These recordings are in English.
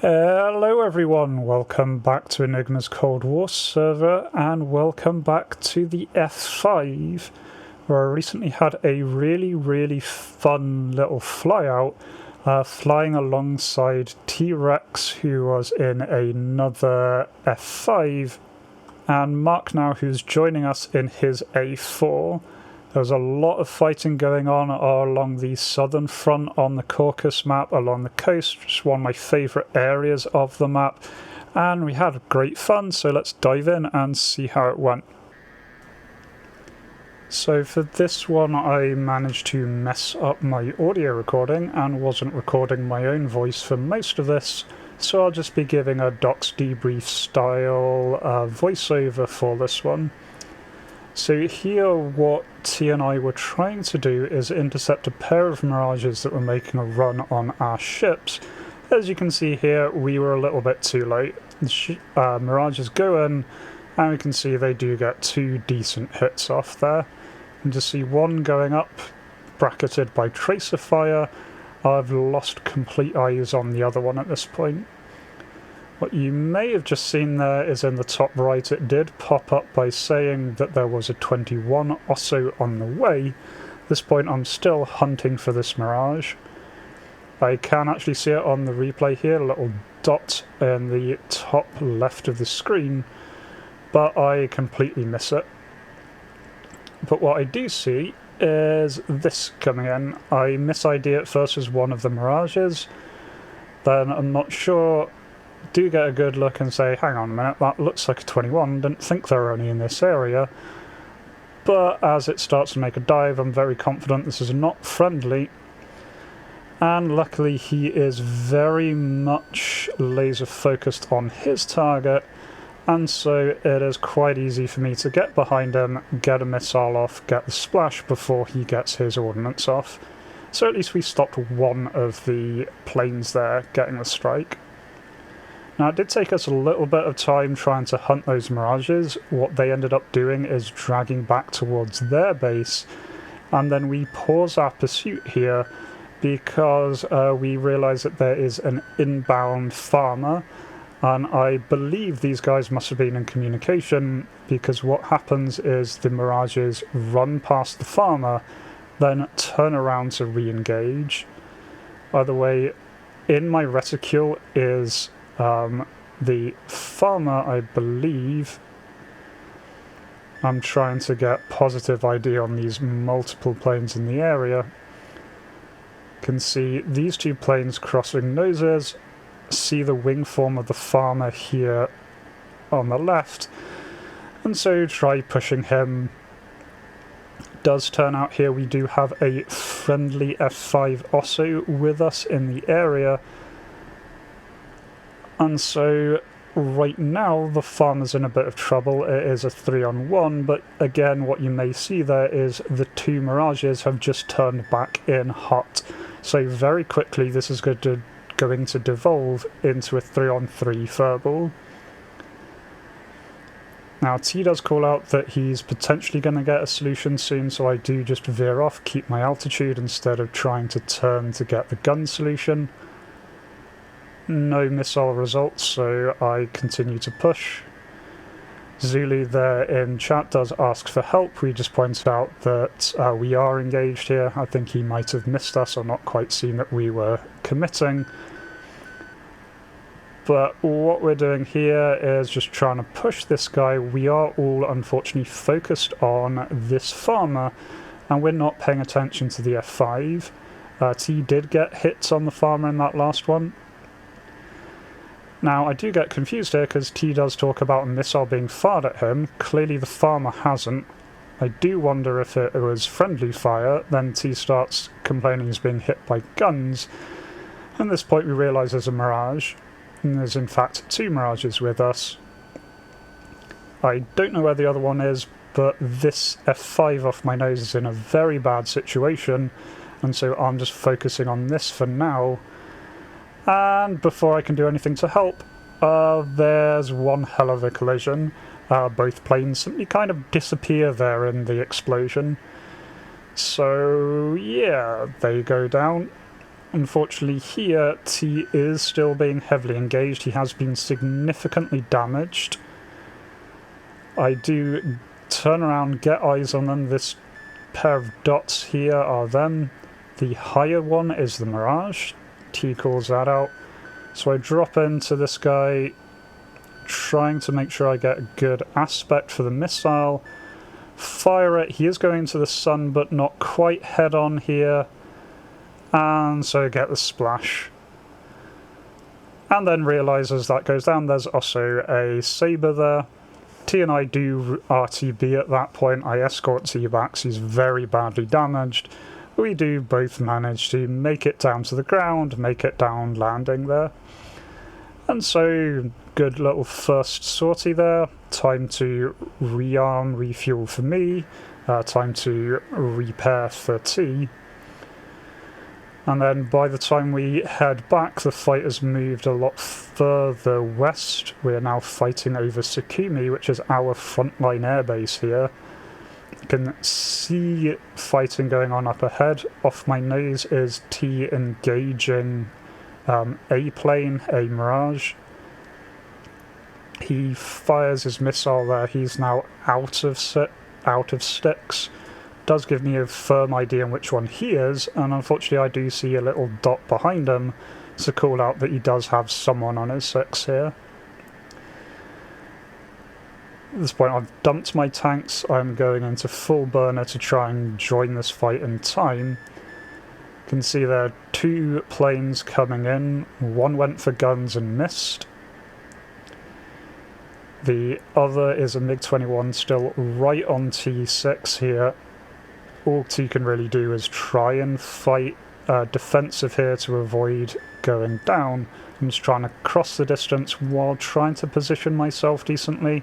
Hello everyone, welcome back to Enigma's Cold War server and welcome back to the F-5, where I recently had a really fun little flyout flying alongside Tea Rex, who was in another F-5, and Marknow, who's joining us in his A4. There's a lot of fighting going on along the southern front on the Caucasus map, along the coast, which is one of my favourite areas of the map, and we had great fun, so let's dive in and see how it went. So for this one I managed to mess up my audio recording and wasn't recording my own voice for most of this, so I'll just be giving a Docs Debrief style voiceover for this one. So here what T and I were trying to do is intercept a pair of Mirages that were making a run on our ships. As you can see here, we were a little bit too late. The Mirages go in, and we can see they do get two decent hits off there. And to see one going up, bracketed by tracer fire. I've lost complete eyes on the other one at this point. What you may have just seen there is in the top right, it did pop up by saying that there was a 21 Osso on the way. At this point I'm still hunting for this Mirage. I can actually see it on the replay here, a little dot in the top left of the screen, but I completely miss it. But what I do see is this coming in. I mis-ID it first as one of the Mirages, then I'm not sure, do get a good look and say, hang on a minute, that looks like a 21, didn't think they were only in this area. But as it starts to make a dive, I'm very confident this is not friendly. And luckily he is very much laser focused on his target, and so it is quite easy for me to get behind him, get a missile off, get the splash before he gets his ordnance off. So at least we stopped one of the planes there getting the strike. Now it did take us a little bit of time trying to hunt those Mirages. What they ended up doing is dragging back towards their base, and then we pause our pursuit here because we realise that there is an inbound farmer, and I believe these guys must have been in communication, because what happens is the Mirages run past the farmer, then turn around to re-engage. By the way, in my reticule is the farmer, I believe. I'm trying to get positive ID on these multiple planes in the area. Can see these two planes crossing noses, see the wing form of the farmer here on the left, and so try pushing him. Does turn out here we do have a friendly F-5 Osso with us in the area. And so, right now, the farmer's in a bit of trouble. It is a 3-on-1, but again, what you may see there is the two Mirages have just turned back in hot. So very quickly, this is going to devolve into a 3-on-3 furball. Now, T does call out that he's potentially going to get a solution soon, so I do just veer off, keep my altitude instead of trying to turn to get the gun solution. No missile results, so I continue to push. Zulu there in chat does ask for help. We just point out that we are engaged here. I think he might have missed us or not quite seen that we were committing. But what we're doing here is just trying to push this guy. We are all unfortunately focused on this farmer, and we're not paying attention to the F-5. T did get hits on the farmer in that last one. Now, I do get confused here because T does talk about a missile being fired at him. Clearly the farmer hasn't. I do wonder if it was friendly fire. Then T starts complaining he's being hit by guns. At this point we realise there's a Mirage. And there's in fact two Mirages with us. I don't know where the other one is, but this F-5 off my nose is in a very bad situation. And so I'm just focusing on this for now. And before I can do anything to help, there's one hell of a collision. Both planes simply kind of disappear there in the explosion. So yeah, they go down. Unfortunately here, T is still being heavily engaged. He has been significantly damaged. I do turn around, get eyes on them. This pair of dots here are them. The higher one is the Mirage. T calls that out. So I drop into this guy, trying to make sure I get a good aspect for the missile. Fire it. He is going to the sun, but not quite head on here. And so get the splash. And then realise as that goes down, there's also a Sabre there. T and I do RTB at that point. I escort T back, so he's very badly damaged. We do both manage to make it down to the ground, make it down landing there. And so, good little first sortie there. Time to rearm, refuel for me. Time to repair for T. And then by the time we head back, the fight has moved a lot further west. We are now fighting over Sukumi, which is our frontline airbase here. You can see fighting going on up ahead. Off my nose is T engaging a plane, a Mirage. He fires his missile there. He's now out of sticks. Does give me a firm idea on which one he is, and unfortunately I do see a little dot behind him to call out that he does have someone on his 6 here. At this point I've dumped my tanks. I'm going into full burner to try and join this fight in time. You can see there are 2 planes coming in. One went for guns and missed. The other is a MiG-21 still right on T6 here. All T can really do is try and fight defensive here to avoid going down. I'm just trying to cross the distance while trying to position myself decently.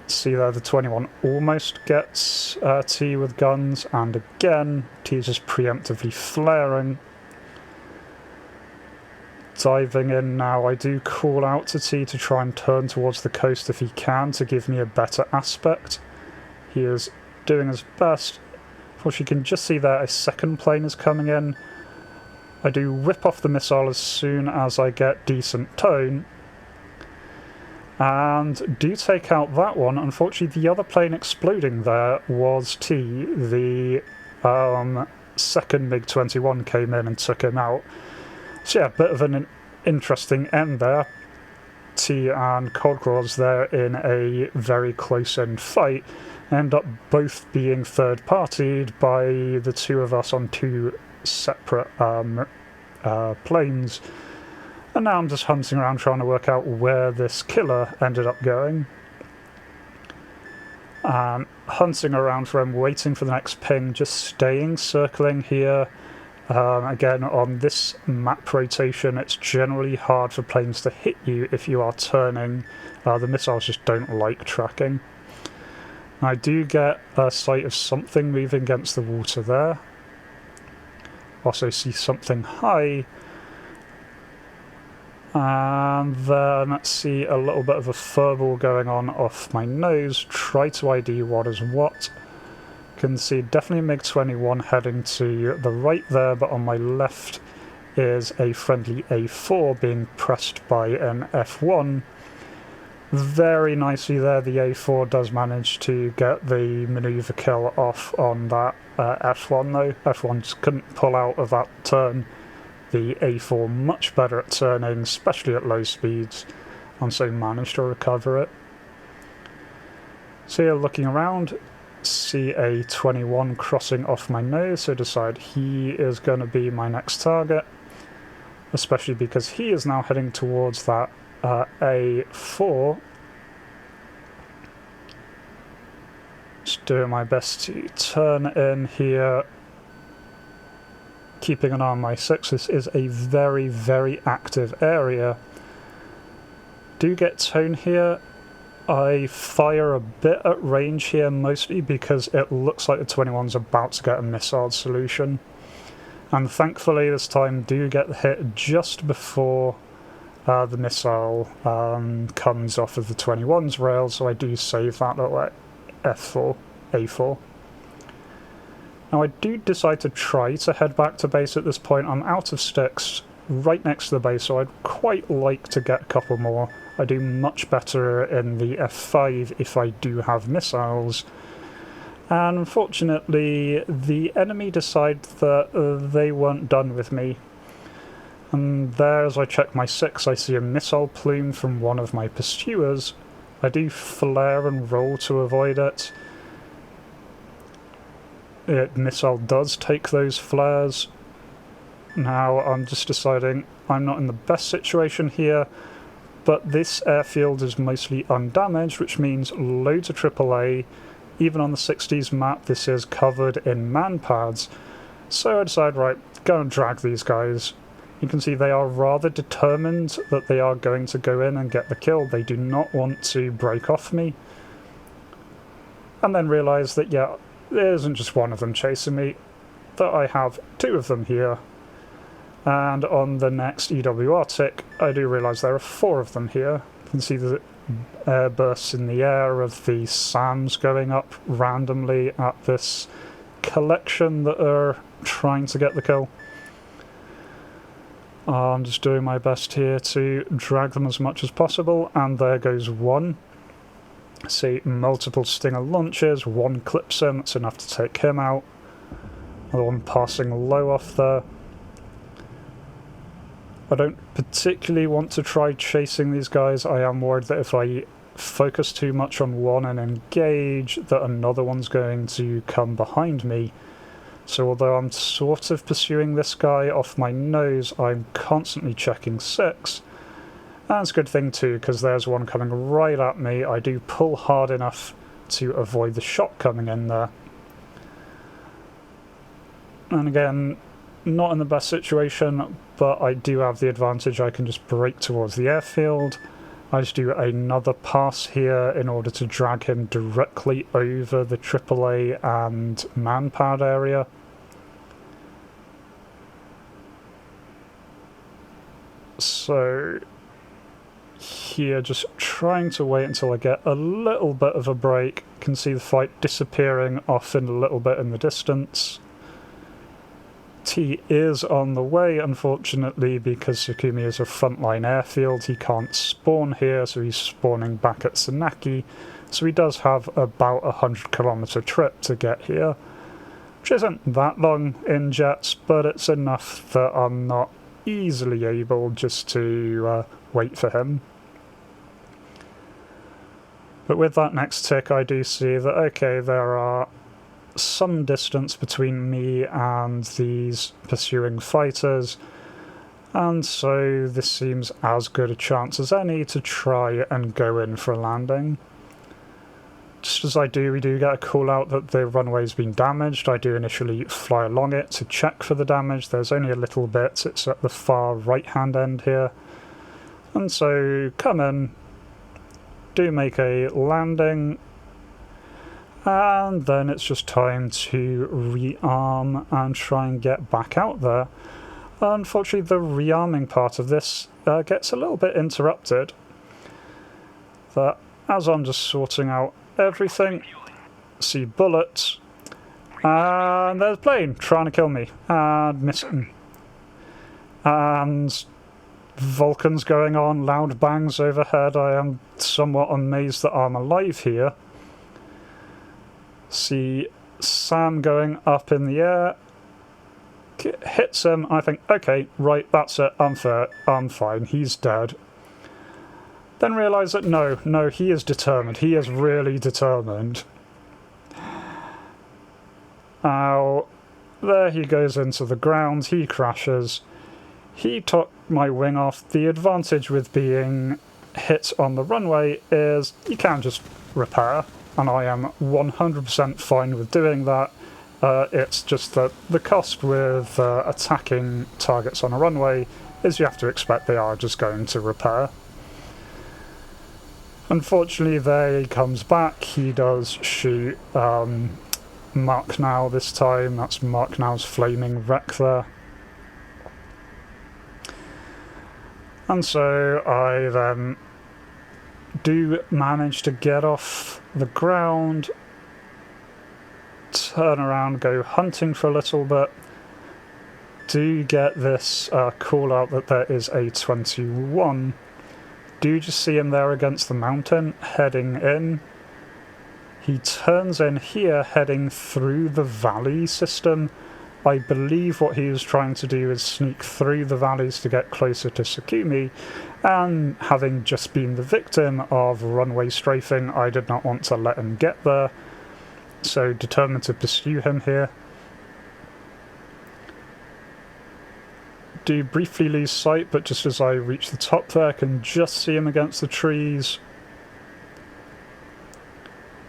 See there, the 21 almost gets T with guns, and again, T is just preemptively flaring. Diving in now, I do call out to T to try and turn towards the coast if he can to give me a better aspect. He is doing his best. Of course, you can just see there a second plane is coming in. I do whip off the missile as soon as I get decent tone. And do take out that one. Unfortunately, the other plane exploding there was T. The second MiG-21 came in and took him out. So yeah, a bit of an interesting end there. T and Coldcraw's there in a very close-in fight. End up both being third-partied by the 2 of us on 2 separate planes. And now I'm just hunting around trying to work out where this killer ended up going. Hunting around for him, waiting for the next ping, just staying, circling here. Again, on this map rotation, it's generally hard for planes to hit you if you are turning. The missiles just don't like tracking. I do get a sight of something moving against the water there. Also see something high. And then let's see a little bit of a furball going on off my nose. Try to ID what is what. Can see definitely a MiG-21 heading to the right there, but on my left is a friendly A4 being pressed by an F1. Very nicely there, the A4 does manage to get the manoeuvre kill off on that F1 though. F1 just couldn't pull out of that turn. The A4 much better at turning, especially at low speeds, and so managed to recover it. So here, looking around, see a 21 crossing off my nose, so decide he is going to be my next target, especially because he is now heading towards that A4. Just doing my best to turn in here, keeping an eye on my 6. This is a very, very active area. Do get tone here. I fire a bit at range here, mostly because it looks like the 21's about to get a missile solution. And thankfully this time do get the hit just before the missile comes off of the 21's rail, so I do save that little A4. Now I do decide to try to head back to base at this point. I'm out of sticks right next to the base, so I'd quite like to get a couple more. I do much better in the F-5 if I do have missiles. And unfortunately, the enemy decided that they weren't done with me. And there, as I check my 6, I see a missile plume from one of my pursuers. I do flare and roll to avoid it. Missile does take those flares. Now I'm just deciding I'm not in the best situation here, but this airfield is mostly undamaged, which means loads of AAA. Even on the 60s map, this is covered in man pads. So I decide, right, go and drag these guys. You can see they are rather determined that they are going to go in and get the kill. They do not want to break off me. And then realise that, yeah, there isn't just one of them chasing me, that I have 2 of them here. And on the next EWR tick, I do realise there are 4 of them here. You can see the air bursts in the air of the SAMs going up randomly at this collection that are trying to get the kill. I'm just doing my best here to drag them as much as possible, and there goes one. See, multiple Stinger launches, one clips him, that's enough to take him out. Another one passing low off there. I don't particularly want to try chasing these guys. I am worried that if I focus too much on one and engage, that another one's going to come behind me. So although I'm sort of pursuing this guy off my nose, I'm constantly checking 6. And it's a good thing too, because there's one coming right at me. I do pull hard enough to avoid the shot coming in there. And again, not in the best situation, but I do have the advantage. I can just break towards the airfield. I just do another pass here in order to drag him directly over the AAA and manpad area. So here, just trying to wait until I get a little bit of a break. Can see the fight disappearing off in a little bit in the distance. T is on the way, unfortunately, because Sukumi is a frontline airfield. He can't spawn here, so he's spawning back at Senaki. So he does have about a 100-kilometer trip to get here, which isn't that long in jets, but it's enough that I'm not easily able just to wait for him. But with that next tick, I do see that, okay, there are some distance between me and these pursuing fighters, and so this seems as good a chance as any to try and go in for a landing. Just as I do, we do get a call out that the runway's been damaged. I do initially fly along it to check for the damage. There's only a little bit, it's at the far right hand end here, and so come in, do make a landing, and then it's just time to rearm and try and get back out there. Unfortunately, the rearming part of this gets a little bit interrupted. That as I'm just sorting out everything, see bullets, and there's a plane trying to kill me, and missing. And Vulcans going on, loud bangs overhead. I am somewhat amazed that I'm alive here. See Sam going up in the air, hits him. I think, okay, right, that's it, I'm fine, he's dead. Then realise that no, he is determined, he is really determined. Now, there he goes into the ground, he crashes. He took my wing off. The advantage with being hit on the runway is you can just repair, and I am 100% fine with doing that. It's just that the cost with attacking targets on a runway is you have to expect they are just going to repair. Unfortunately, there he comes back. He does shoot Marknow this time. That's Marknow's flaming wreck there. And so I then do manage to get off the ground turn around, go hunting for a little bit. Do get this call out that there is a 21. Do just see him there against the mountain, heading in. He turns in here, heading through the valley system. I believe what he was trying to do is sneak through the valleys to get closer to Sakumi, and having just been the victim of runway strafing, I did not want to let him get there, so determined to pursue him here. Do briefly lose sight, but just as I reach the top there, I can just see him against the trees.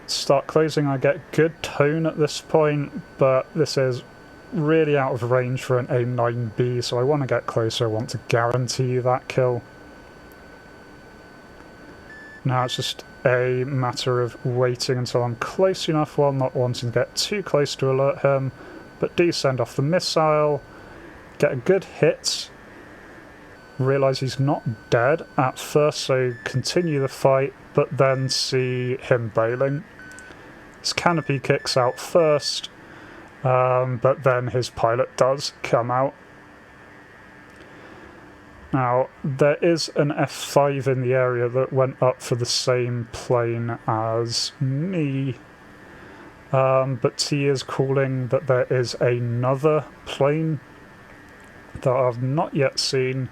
Start closing, I get good tone at this point, but this is really out of range for an A9B, so I want to get closer, I want to guarantee that kill. Now it's just a matter of waiting until I'm close enough while not wanting to get too close to alert him, but do send off the missile, get a good hit, realise he's not dead at first, so continue the fight, but then see him bailing. His canopy kicks out first, but then his pilot does come out. Now, there is an F-5 in the area that went up for the same plane as me, but T is calling that there is another plane that I've not yet seen,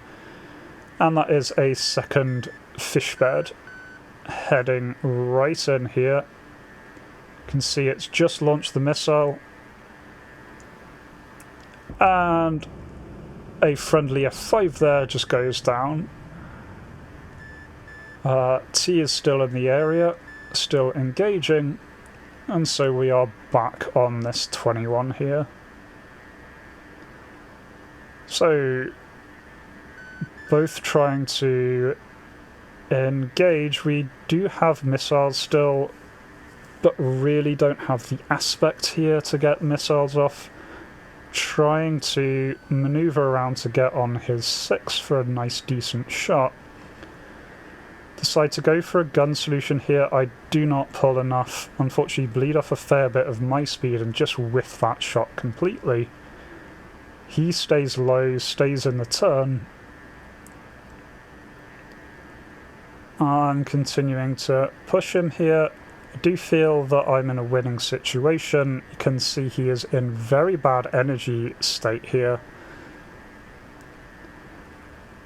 and that is a second fish bed heading right in here. You can see it's just launched the missile, and a friendly F-5 there just goes down. T is still in the area, still engaging, and so we are back on this 21 here. So, both trying to engage. We do have missiles still, but really don't have the aspect here to get missiles off. Trying to maneuver around to get on his 6 for a nice decent shot. Decide to go for a gun solution here. I do not pull enough. Unfortunately, bleed off a fair bit of my speed and just whiff that shot completely. He stays low, stays in the turn. I'm continuing to push him here. I do feel that I'm in a winning situation. You can see he is in very bad energy state here.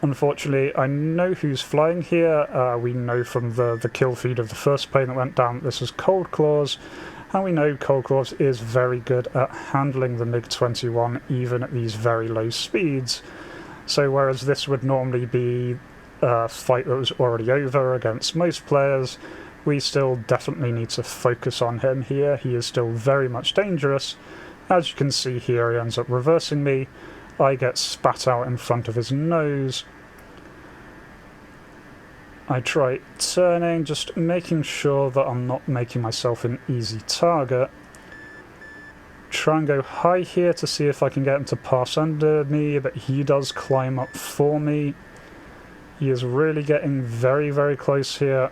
Unfortunately, I know who's flying here. We know from the kill feed of the first plane that went down, this is Cold Claws. And we know Cold Claws is very good at handling the MiG-21 even at these very low speeds. So whereas this would normally be a fight that was already over against most players, we still definitely need to focus on him here. He is still very much dangerous. As you can see here, he ends up reversing me. I get spat out in front of his nose. I try turning, just making sure that I'm not making myself an easy target. Try and go high here to see if I can get him to pass under me, but he does climb up for me. He is really getting very, very close here.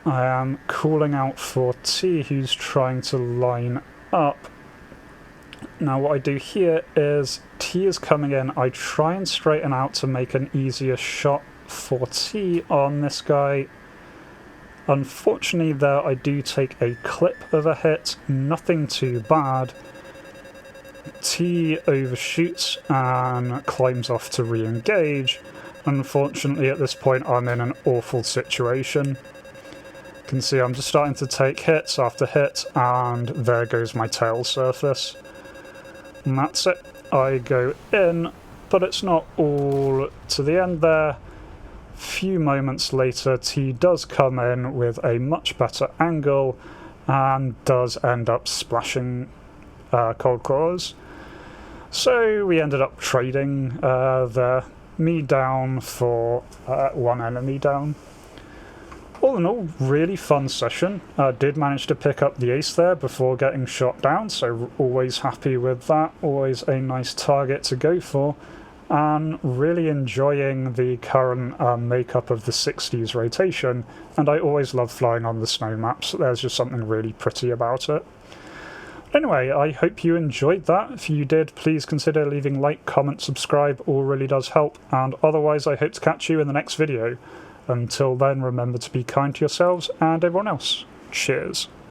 I am calling out for T, who's trying to line up. Now what I do here is T is coming in, I try and straighten out to make an easier shot for T on this guy. Unfortunately there I do take a clip of a hit, nothing too bad. T overshoots and climbs off to re-engage. Unfortunately at this point I'm in an awful situation. You can see I'm just starting to take hits after hit, and there goes my tail surface. And that's it. I go in, but it's not all to the end there. Few moments later, T does come in with a much better angle and does end up splashing Cold Claws. So we ended up trading there. Me down for one enemy down. All in all, really fun session. Did manage to pick up the ace there before getting shot down, so always happy with that. Always a nice target to go for. and really enjoying the current makeup of the 60s rotation, and I always love flying on the snow maps. There's just something really pretty about it. Anyway, I hope you enjoyed that. If you did, please consider leaving like, comment, subscribe, all really does help, and otherwise I hope to catch you in the next video. Until then, remember to be kind to yourselves and everyone else. Cheers.